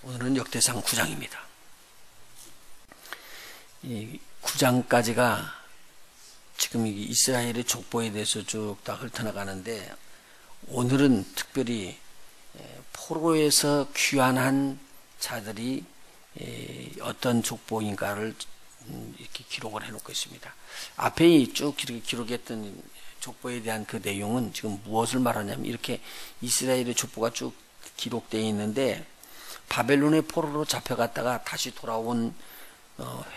오늘은 역대상 9장입니다. 이 9장까지가 지금 이스라엘의 족보에 대해서 쭉 다 훑어나가는데, 오늘은 특별히 포로에서 귀환한 자들이 어떤 족보인가를 이렇게 기록을 해놓고 있습니다. 앞에 쭉 이렇게 기록했던 족보에 대한 그 내용은 지금 무엇을 말하냐면, 이렇게 이스라엘의 족보가 쭉 기록되어 있는데, 바벨론의 포로로 잡혀갔다가 다시 돌아온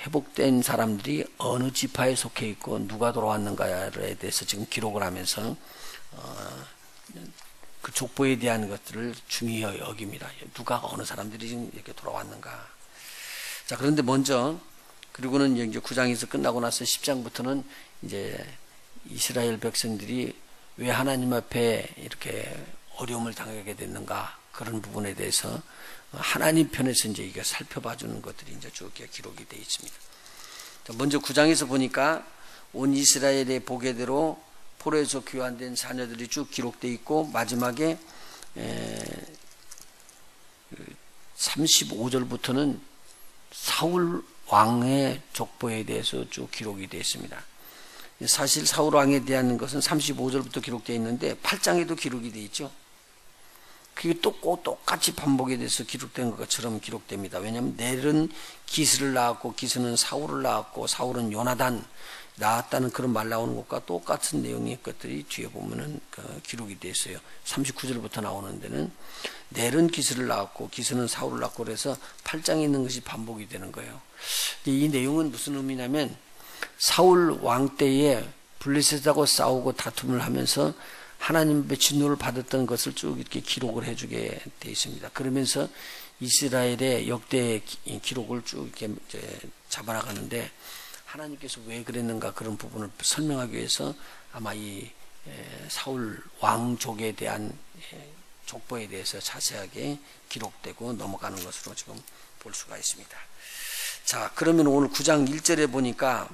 회복된 사람들이 어느 지파에 속해 있고 누가 돌아왔는가에 대해서 지금 기록을 하면서 그 족보에 대한 것들을 중요히 여깁니다. 누가 어느 사람들이 지금 이렇게 돌아왔는가. 자, 그런데 먼저, 그리고는 이제 9장에서 끝나고 나서 10장부터는 이제 이스라엘 백성들이 왜 하나님 앞에 이렇게 어려움을 당하게 됐는가, 그런 부분에 대해서 하나님 편에서 이제 이게 살펴봐주는 것들이 이제 쭉 기록이 되어 있습니다. 먼저 9장에서 보니까 온 이스라엘의 보게대로 포로에서 귀환된 자녀들이 쭉 기록되어 있고, 마지막에 35절부터는 사울 왕의 족보에 대해서 쭉 기록이 되어 있습니다. 사실 사울 왕에 대한 것은 35절부터 기록되어 있는데 8장에도 기록이 되어 있죠. 그게 똑같이 반복에 대해서 기록된 것처럼 기록됩니다. 왜냐하면 넬은 기스를 낳았고 기스는 사울을 낳았고 사울은 요나단 낳았다는 그런 말 나오는 것과 똑같은 내용의 것들이 뒤에 보면은 기록이 되어 있어요. 39절부터 나오는 데는 넬은 기스를 낳았고 기스는 사울을 낳고, 그래서 8장에 있는 것이 반복이 되는 거예요. 이 내용은 무슨 의미냐면, 사울 왕 때에 블레셋하고 싸우고 다툼을 하면서 하나님의 진노를 받았던 것을 쭉 이렇게 기록을 해주게 되어 있습니다. 그러면서 이스라엘의 역대 기록을 쭉 이렇게 이제 잡아나가는데, 하나님께서 왜 그랬는가, 그런 부분을 설명하기 위해서 아마 이 사울 왕족에 대한 족보에 대해서 자세하게 기록되고 넘어가는 것으로 지금 볼 수가 있습니다. 자, 그러면 오늘 9장 1절에 보니까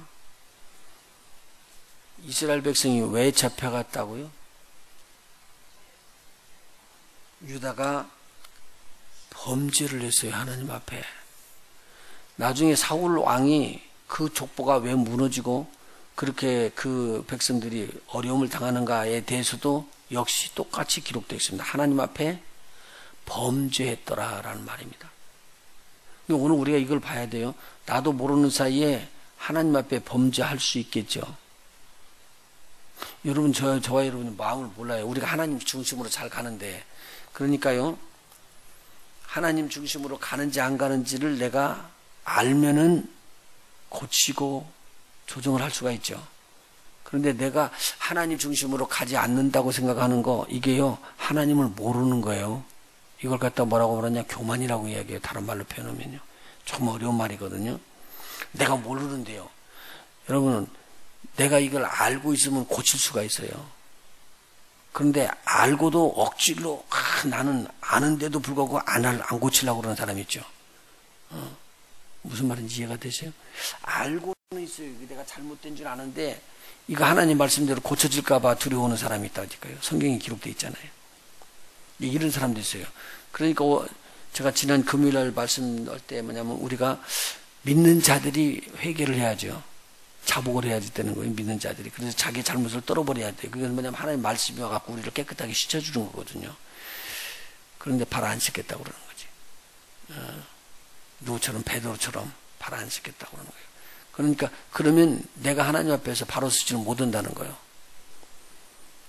이스라엘 백성이 왜 잡혀갔다고요? 유다가 범죄를 했어요, 하나님 앞에. 나중에 사울 왕이 그 족보가 왜 무너지고 그렇게 그 백성들이 어려움을 당하는가에 대해서도 역시 똑같이 기록되어 있습니다. 하나님 앞에 범죄했더라라는 말입니다. 오늘 우리가 이걸 봐야 돼요. 나도 모르는 사이에 하나님 앞에 범죄할 수 있겠죠. 여러분, 저와 여러분의 마음을 몰라요. 우리가 하나님 중심으로 잘 가는데, 그러니까요, 하나님 중심으로 가는지 안 가는지를 내가 알면은 고치고 조정을 할 수가 있죠. 그런데 내가 하나님 중심으로 가지 않는다고 생각하는 거, 이게요, 하나님을 모르는 거예요. 이걸 갖다 뭐라고 그러냐, 교만이라고 이야기해요. 다른 말로 표현하면요. 좀 어려운 말이거든요. 내가 모르는데요. 여러분은 내가 이걸 알고 있으면 고칠 수가 있어요. 그런데 알고도 억지로 나는 아는데도 불구하고 안 고치려고 그러는 사람이 있죠. 무슨 말인지 이해가 되세요? 알고는 있어요. 내가 잘못된 줄 아는데 이거 하나님 말씀대로 고쳐질까 봐 두려워하는 사람이 있다니까요. 성경에 기록되어 있잖아요. 이런 사람도 있어요. 그러니까 제가 지난 금요일날 말씀할 때 뭐냐면, 우리가 믿는 자들이 회개를 해야죠. 자복을 해야 되는 거예요, 믿는 자들이. 그래서 자기 잘못을 떨어버려야 돼요. 그건 뭐냐면 하나님 말씀이 와갖고 우리를 깨끗하게 씻어주는 거거든요. 그런데 발 안 씻겠다고 그러는 거지. 누구처럼, 베드로처럼 발 안 씻겠다고 그러는 거예요. 그러니까 그러면 내가 하나님 앞에서 바로 쓰지는 못한다는 거예요.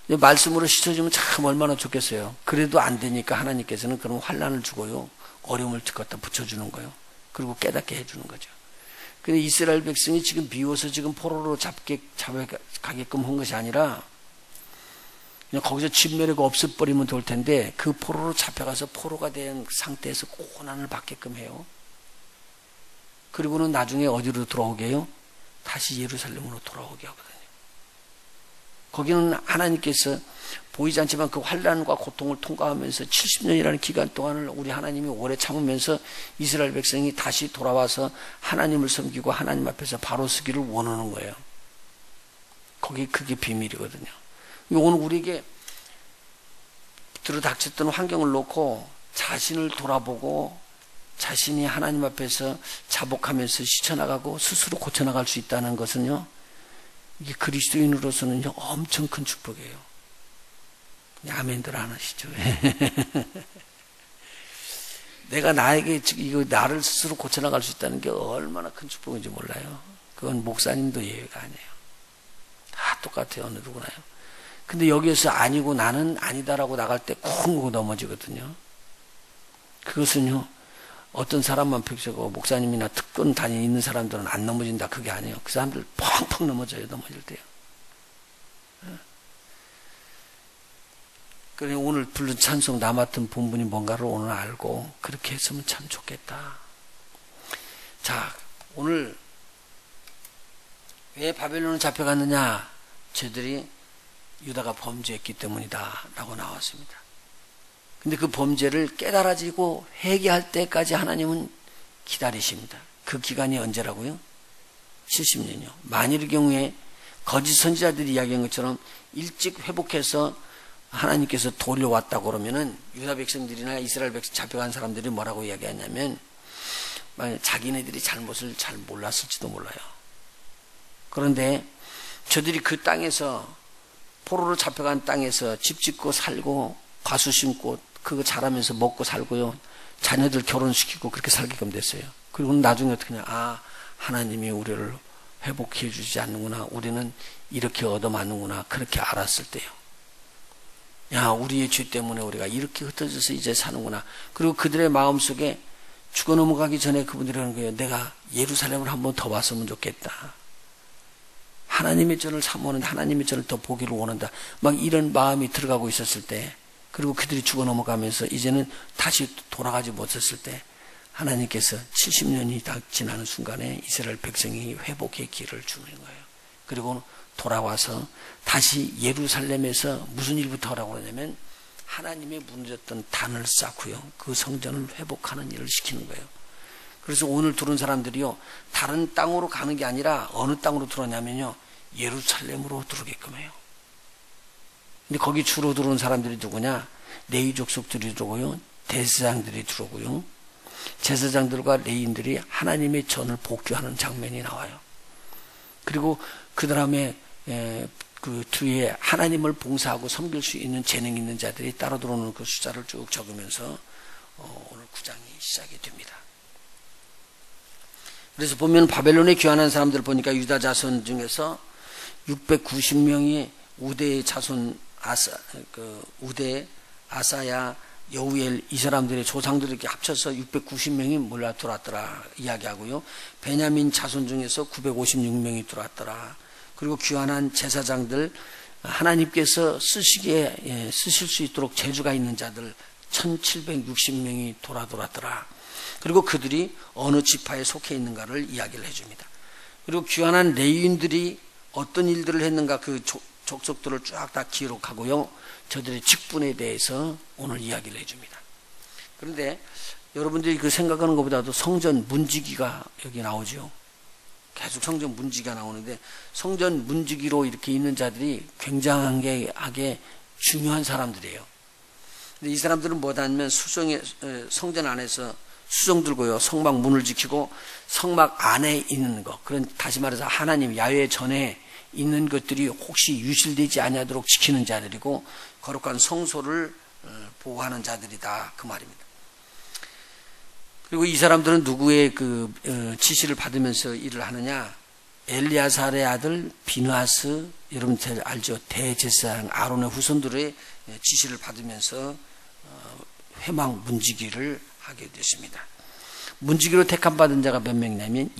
말씀으로 씻어주면 참 얼마나 좋겠어요. 그래도 안 되니까 하나님께서는 그런 환난을 주고요, 어려움을 갖다 붙여주는 거예요. 그리고 깨닫게 해주는 거죠. 근데 이스라엘 백성이 지금 비워서 지금 포로로 잡아가게끔 한 것이 아니라, 그냥 거기서 진멸하고 없애버리면 될 텐데, 그 포로로 잡혀가서 포로가 된 상태에서 고난을 받게끔 해요. 그리고는 나중에 어디로 돌아오게 해요? 다시 예루살렘으로 돌아오게 하거든요. 거기는 하나님께서 보이지 않지만 그 환난과 고통을 통과하면서 70년이라는 기간 동안을 우리 하나님이 오래 참으면서 이스라엘 백성이 다시 돌아와서 하나님을 섬기고 하나님 앞에서 바로 서기를 원하는 거예요. 그게 비밀이거든요. 오늘 우리에게 들어닥쳤던 환경을 놓고 자신을 돌아보고 자신이 하나님 앞에서 자복하면서 시쳐나가고 스스로 고쳐나갈 수 있다는 것은요, 이게 그리스도인으로서는요 엄청 큰 축복이에요. 아멘들 안 하시죠? 내가 나에게 이거 나를 스스로 고쳐나갈 수 있다는 게 얼마나 큰 축복인지 몰라요. 그건 목사님도 예외가 아니에요. 다 똑같아요, 어느 누구나요. 근데 여기에서 아니고 나는 아니다라고 나갈 때 쿵 넘어지거든요. 그것은요, 어떤 사람만 펼쳐고 목사님이나 특권 단위 있는 사람들은 안 넘어진다, 그게 아니에요. 그 사람들 펑펑 넘어져요, 넘어질 때요. 그래, 오늘 부른 찬송 나 맡은 본분이 뭔가를 오늘 알고 그렇게 했으면 참 좋겠다. 자, 오늘 왜 바벨론을 잡혀갔느냐? 저들이 유다가 범죄했기 때문이다 라고 나왔습니다. 근데 그 범죄를 깨달아지고 회개할 때까지 하나님은 기다리십니다. 그 기간이 언제라고요? 70년이요. 만일의 경우에 거짓 선지자들이 이야기한 것처럼 일찍 회복해서 하나님께서 돌려왔다고 그러면은 유다 백성들이나 이스라엘 백성 잡혀간 사람들이 뭐라고 이야기하냐면 자기네들이 잘못을 잘 몰랐을지도 몰라요. 그런데 저들이 그 땅에서 포로로 잡혀간 땅에서 집 짓고 살고 과수 심고 그거 자라면서 먹고 살고요. 자녀들 결혼시키고 그렇게 살게끔 됐어요. 그리고 나중에 어떻게 하냐. 아, 하나님이 우리를 회복해 주지 않는구나. 우리는 이렇게 얻어맞는구나. 그렇게 알았을 때요. 야, 우리의 죄 때문에 우리가 이렇게 흩어져서 이제 사는구나. 그리고 그들의 마음속에 죽어 넘어가기 전에 그분들이 하는 거예요. 내가 예루살렘을 한번 더 왔으면 좋겠다. 하나님의 전을 사모하는데 하나님의 전을 더 보기를 원한다. 막 이런 마음이 들어가고 있었을 때, 그리고 그들이 죽어 넘어가면서 이제는 다시 돌아가지 못했을 때 하나님께서 70년이 다 지나는 순간에 이스라엘 백성이 회복의 기회를 주는 거예요. 그리고 돌아와서 다시 예루살렘에서 무슨 일부터 하라고 그러냐면 하나님의 무너졌던 단을 쌓고요. 그 성전을 회복하는 일을 시키는 거예요. 그래서 오늘 들어온 사람들이요, 다른 땅으로 가는 게 아니라 어느 땅으로 들어오냐면요, 예루살렘으로 들어오게끔 해요. 근데 거기 주로 들어온 사람들이 누구냐? 레위 족속들이 들어오고요, 대제사장들이 들어오고요, 제사장들과 레위인들이 하나님의 전을 복귀하는 장면이 나와요. 그리고 그 다음에 그 뒤에 하나님을 봉사하고 섬길 수 있는 재능 있는 자들이 따라 들어오는 그 숫자를 쭉 적으면서 오늘 9장이 시작이 됩니다. 그래서 보면 바벨론에 귀환한 사람들 보니까 유다 자손 중에서 690명이 우대의 자손 우대, 아사야, 여우엘 이 사람들의 조상들이 이렇게 합쳐서 690명이 몰려 들어왔더라 이야기하고요. 베냐민 자손 중에서 956명이 들어왔더라. 그리고 귀환한 제사장들, 하나님께서 쓰실 수 있도록 재주가 있는 자들 1760명이 돌아들었더라. 그리고 그들이 어느 지파에 속해 있는가를 이야기를 해줍니다. 그리고 귀환한 레위인들이 어떤 일들을 했는가 그 족속들을 쫙 다 기록하고요. 저들의 직분에 대해서 오늘 이야기를 해줍니다. 그런데 여러분들이 그 생각하는 것보다도 성전 문지기가 여기 나오죠. 계속 성전 문지기가 나오는데 성전 문지기로 이렇게 있는 자들이 굉장하게 중요한 사람들이에요. 근데 이 사람들은 뭐냐면 성전 안에서 수정 들고요, 성막 문을 지키고 성막 안에 있는 것, 그런 다시 말해서 하나님 야훼 전에 있는 것들이 혹시 유실되지 아니하도록 지키는 자들이고 거룩한 성소를 보호하는 자들이다 그 말입니다. 그리고 이 사람들은 누구의 그 지시를 받으면서 일을 하느냐? 엘리야살의 아들 비느하스, 여러분 잘 알죠? 대제사장 아론의 후손들의 지시를 받으면서 회막 문지기를 하게 됐습니다. 문지기로 택함받은 자가 몇 명이냐면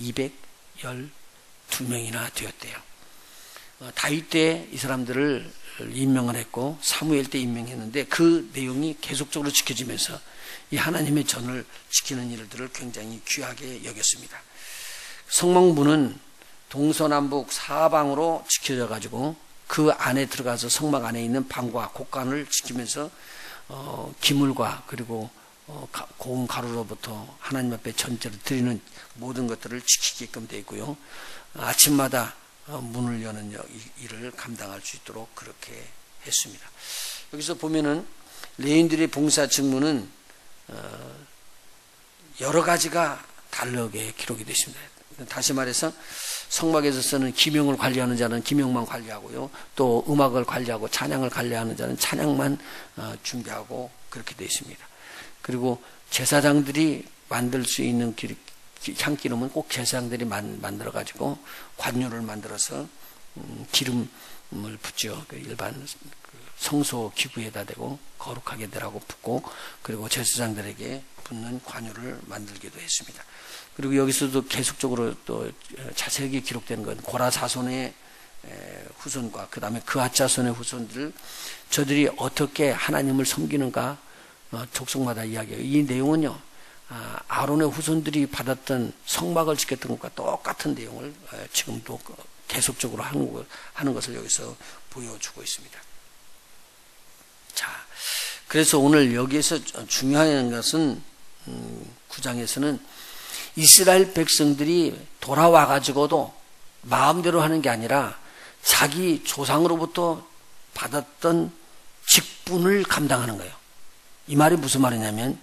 212명이나 되었대요. 다윗 때 이 사람들을 임명을 했고 사무엘 때 임명했는데 그 내용이 계속적으로 지켜지면서 이 하나님의 전을 지키는 일들을 굉장히 귀하게 여겼습니다. 성막문은 동서남북 사방으로 지켜져 가지고 그 안에 들어가서 성막 안에 있는 방과 곳간을 지키면서 기물과 그리고 고운 가루로부터 하나님 앞에 전제를 드리는 모든 것들을 지키게끔 되어 있고요. 아침마다 문을 여는 일을 감당할 수 있도록 그렇게 했습니다. 여기서 보면은 레위인들의 봉사 직무는 여러 가지가 다르게 기록이 되어 있습니다. 다시 말해서 성막에서는 기명을 관리하는 자는 기명만 관리하고요. 또 음악을 관리하고 찬양을 관리하는 자는 찬양만 준비하고 그렇게 되어 있습니다. 그리고 제사장들이 만들 수 있는 향기름은 꼭 제사장들이 만들어 가지고 관유를 만들어서 기름을 붓죠. 일반 성소 기구에다 대고 거룩하게 되라고 붓고, 그리고 제사장들에게 붓는 관유를 만들기도 했습니다. 그리고 여기서도 계속적으로 또 자세하게 기록되는 건 고라 자손의 후손과 그 다음에 그앗 자손의 후손들, 저들이 어떻게 하나님을 섬기는가 족속마다 이야기해요. 이 내용은요, 아론의 후손들이 받았던 성막을 지켰던 것과 똑같은 내용을 지금도 계속적으로 하는 것을 여기서 보여주고 있습니다. 자, 그래서 오늘 여기에서 중요한 것은 9장에서는 이스라엘 백성들이 돌아와 가지고도 마음대로 하는 게 아니라 자기 조상으로부터 받았던 직분을 감당하는 거예요. 이 말이 무슨 말이냐면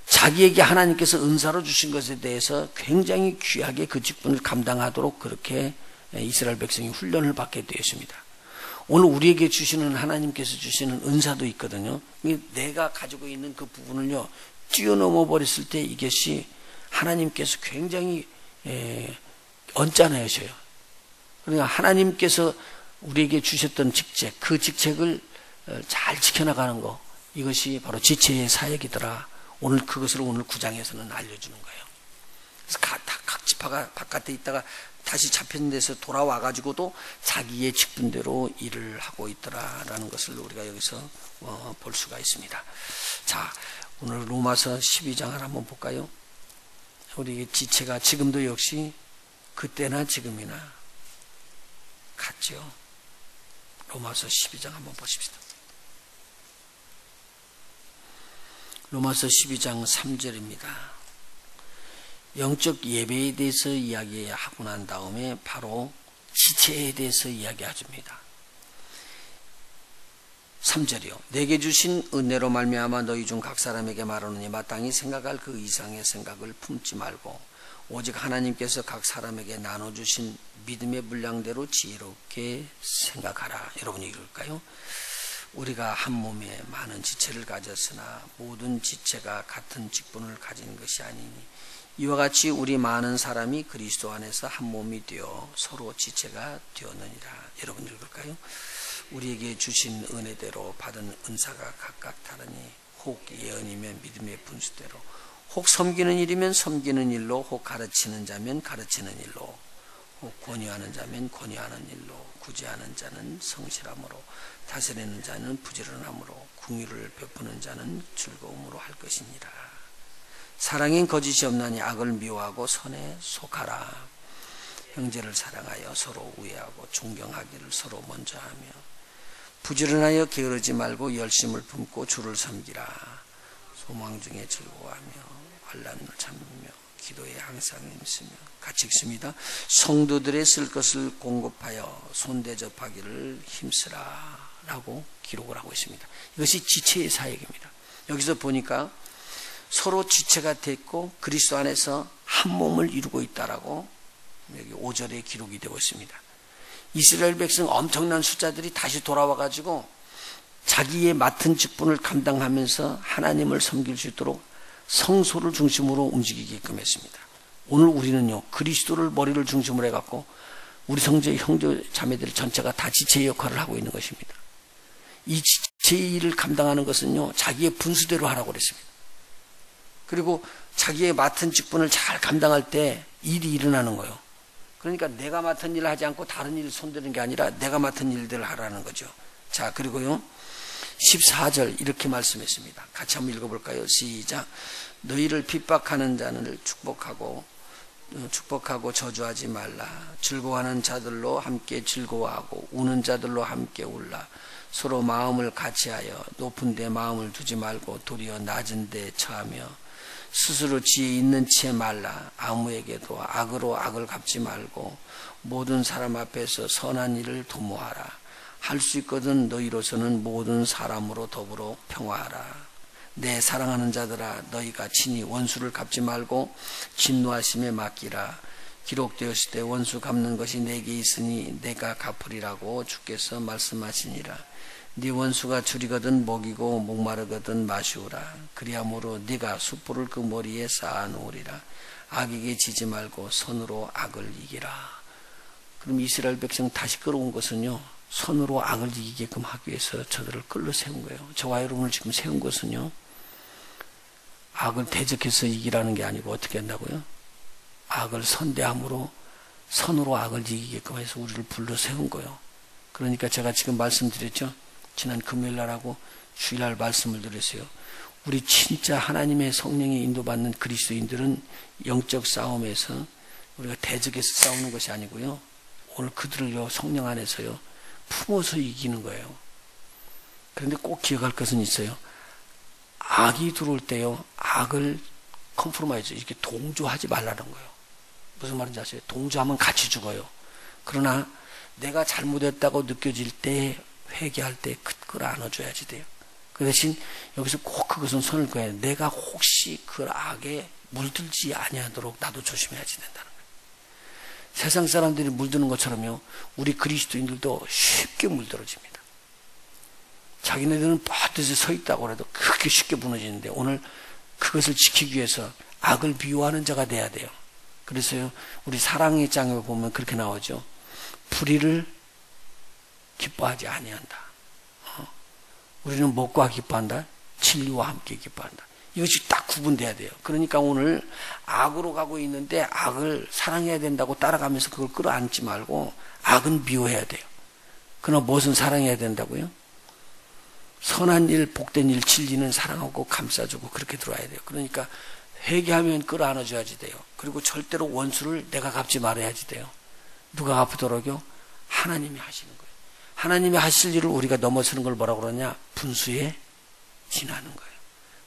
자기에게 하나님께서 은사로 주신 것에 대해서 굉장히 귀하게 그 직분을 감당하도록 그렇게 이스라엘 백성이 훈련을 받게 되었습니다. 오늘 우리에게 주시는, 하나님께서 주시는 은사도 있거든요. 내가 가지고 있는 그 부분을요, 뛰어넘어 버렸을 때 이것이 하나님께서 굉장히 언짢아하셔요. 그러니까 하나님께서 우리에게 주셨던 직책, 그 직책을 잘 지켜나가는 거, 이것이 바로 지체의 사역이더라. 오늘 그것을 오늘 9장에서는 알려주는 거예요. 그래서 각 지파가 바깥에 있다가 다시 잡힌 데서 돌아와 가지고도 자기의 직분대로 일을 하고 있더라라는 것을 우리가 여기서 볼 수가 있습니다. 자, 오늘 로마서 12장을 한번 볼까요? 우리 지체가 지금도 역시 그때나 지금이나 같죠. 로마서 12장 한번 보십시다. 로마서 12장 3절입니다. 영적 예배에 대해서 이야기하고 난 다음에 바로 지체에 대해서 이야기하십니다. 3절이요. 내게 주신 은혜로 말미암아 너희 중 각 사람에게 말하노니 마땅히 생각할 그 이상의 생각을 품지 말고 오직 하나님께서 각 사람에게 나눠주신 믿음의 분량대로 지혜롭게 생각하라. 여러분이 읽을까요? 우리가 한 몸에 많은 지체를 가졌으나 모든 지체가 같은 직분을 가진 것이 아니니 이와 같이 우리 많은 사람이 그리스도 안에서 한 몸이 되어 서로 지체가 되었느니라. 여러분 읽을까요? 우리에게 주신 은혜대로 받은 은사가 각각 다르니 혹 예언이면 믿음의 분수대로, 혹 섬기는 일이면 섬기는 일로, 혹 가르치는 자면 가르치는 일로, 혹 권유하는 자면 권유하는 일로, 구제하는 자는 성실함으로, 다스리는 자는 부지런함으로, 긍휼을 베푸는 자는 즐거움으로 할 것이니라. 사랑엔 거짓이 없나니 악을 미워하고 선에 속하라. 형제를 사랑하여 서로 우애하고 존경하기를 서로 먼저 하며 부지런하여 게으르지 말고 열심을 품고 주를 섬기라. 소망 중에 즐거워하며 환난을 참으며 기도에 항상 힘쓰며. 같이 읽습니다. 성도들의 쓸 것을 공급하여 손대접하기를 힘쓰라 라고 기록을 하고 있습니다. 이것이 지체의 사역입니다. 여기서 보니까 서로 지체가 됐고 그리스도 안에서 한 몸을 이루고 있다라고 여기 5절에 기록이 되고 있습니다. 이스라엘 백성 엄청난 숫자들이 다시 돌아와 가지고 자기의 맡은 직분을 감당하면서 하나님을 섬길 수 있도록 성소를 중심으로 움직이게끔 했습니다. 오늘 우리는요, 그리스도를 머리를 중심으로 해갖고 우리 형제 자매들 전체가 다 지체의 역할을 하고 있는 것입니다. 이 지체의 일을 감당하는 것은요, 자기의 분수대로 하라고 그랬습니다. 그리고 자기의 맡은 직분을 잘 감당할 때 일이 일어나는 거예요. 그러니까 내가 맡은 일을 하지 않고 다른 일을 손대는 게 아니라 내가 맡은 일들을 하라는 거죠. 자, 그리고요 14절 이렇게 말씀했습니다. 같이 한번 읽어볼까요? 시작. 너희를 핍박하는 자를 축복하고 저주하지 말라. 즐거워하는 자들로 함께 즐거워하고 우는 자들로 함께 울라. 서로 마음을 같이하여 높은 데 마음을 두지 말고 도리어 낮은 데 처하며 스스로 지혜 있는 채 말라. 아무에게도 악으로 악을 갚지 말고 모든 사람 앞에서 선한 일을 도모하라. 할 수 있거든 너희로서는 모든 사람으로 더불어 평화하라. 내 사랑하는 자들아 너희가 친히 원수를 갚지 말고 진노하심에 맡기라. 기록되었을 때 원수 갚는 것이 내게 있으니 내가 갚으리라고 주께서 말씀하시니라. 네 원수가 줄이거든 먹이고 목마르거든 마시오라. 그리함으로 네가 숯불을 그 머리에 쌓아 놓으리라. 악에게 지지 말고 손으로 악을 이기라. 그럼 이스라엘 백성 다시 끌어온 것은요, 손으로 악을 이기게끔 하기 위해서 저들을 끌러 세운 거예요. 저와 여러분을 지금 세운 것은요, 악을 대적해서 이기라는 게 아니고 어떻게 한다고요? 악을 선대함으로 선으로 악을 이기게끔 해서 우리를 불러 세운 거예요. 그러니까 제가 지금 말씀드렸죠. 지난 금요일날하고 주일날 말씀을 드렸어요. 우리 진짜 하나님의 성령에 인도받는 그리스도인들은 영적 싸움에서 우리가 대적해서 싸우는 것이 아니고요, 오늘 그들을요 성령 안에서요 품어서 이기는 거예요. 그런데 꼭 기억할 것은 있어요. 악이 들어올 때요, 악을 컴프로마이즈, 이렇게 동조하지 말라는 거예요. 무슨 말인지 아세요? 동조하면 같이 죽어요. 그러나 내가 잘못했다고 느껴질 때, 회개할 때 그걸 안아줘야지 돼요. 그 대신 여기서 꼭 그것은 손을 그어야 돼요. 내가 혹시 그 악에 물들지 아니하도록 나도 조심해야지 된다는 거예요. 세상 사람들이 물드는 것처럼요, 우리 그리스도인들도 쉽게 물들어집니다. 자기네들은 뻗듯이 서 있다고 해도 그렇게 쉽게 무너지는데, 오늘 그것을 지키기 위해서 악을 비호하는 자가 돼야 돼요. 그래서요, 우리 사랑의 장에 보면 그렇게 나오죠. 불의를 기뻐하지 아니한다. 우리는 무엇과 기뻐한다? 진리와 함께 기뻐한다. 이것이 딱 구분돼야 돼요. 그러니까 오늘 악으로 가고 있는데 악을 사랑해야 된다고 따라가면서 그걸 끌어안지 말고 악은 비호해야 돼요. 그러나 무엇은 사랑해야 된다고요? 선한 일, 복된 일, 진리는 사랑하고 감싸주고 그렇게 들어와야 돼요. 그러니까 회개하면 끌어안아줘야지 돼요. 그리고 절대로 원수를 내가 갚지 말아야지 돼요. 누가 갚도록요? 하나님이 하시는 거예요. 하나님이 하실 일을 우리가 넘어서는 걸 뭐라고 그러냐? 분수에 지나는 거예요.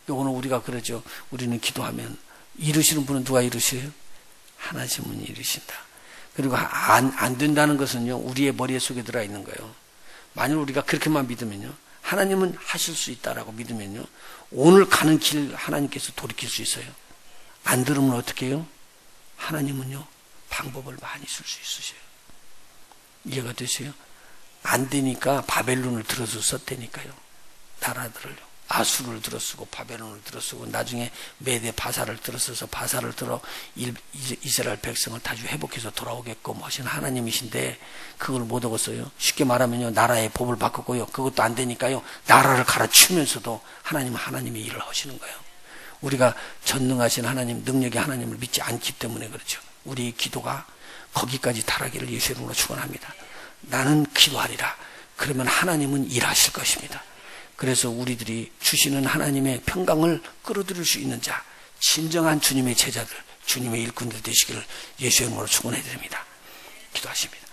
오늘 우리가 그러죠. 우리는 기도하면 이루시는 분은 누가 이루셔요? 하나님은 이루신다. 그리고 안 된다는 것은요, 우리의 머릿속에 들어있는 거예요. 만일 우리가 그렇게만 믿으면요, 하나님은 하실 수 있다라고 믿으면요, 오늘 가는 길 하나님께서 돌이킬 수 있어요. 안 들으면 어떻게 해요? 하나님은요, 방법을 많이 쓸 수 있으셔요. 이해가 되세요? 안 되니까 바벨론을 들어서 썼다니까요. 나라들을요. 아수르를 들어쓰고 바벨론을 들어쓰고 나중에 메대 바사를 들어서서 바사를 들어 이스라엘 백성을 다시 회복해서 돌아오게끔 하신 하나님이신데 그걸 못 얻었어요. 쉽게 말하면요, 나라의 법을 바꿨고요, 그것도 안 되니까요, 나라를 갈아치우면서도 하나님은 하나님의 일을 하시는 거예요. 우리가 전능하신 하나님, 능력의 하나님을 믿지 않기 때문에 그렇죠. 우리 기도가 거기까지 달하기를 예수의 이름으로 축원합니다. 나는 기도하리라. 그러면 하나님은 일하실 것입니다. 그래서 우리들이 주시는 하나님의 평강을 끌어들일 수 있는 자, 진정한 주님의 제자들, 주님의 일꾼들 되시기를 예수의 이름으로 축원해 드립니다. 기도하십니다.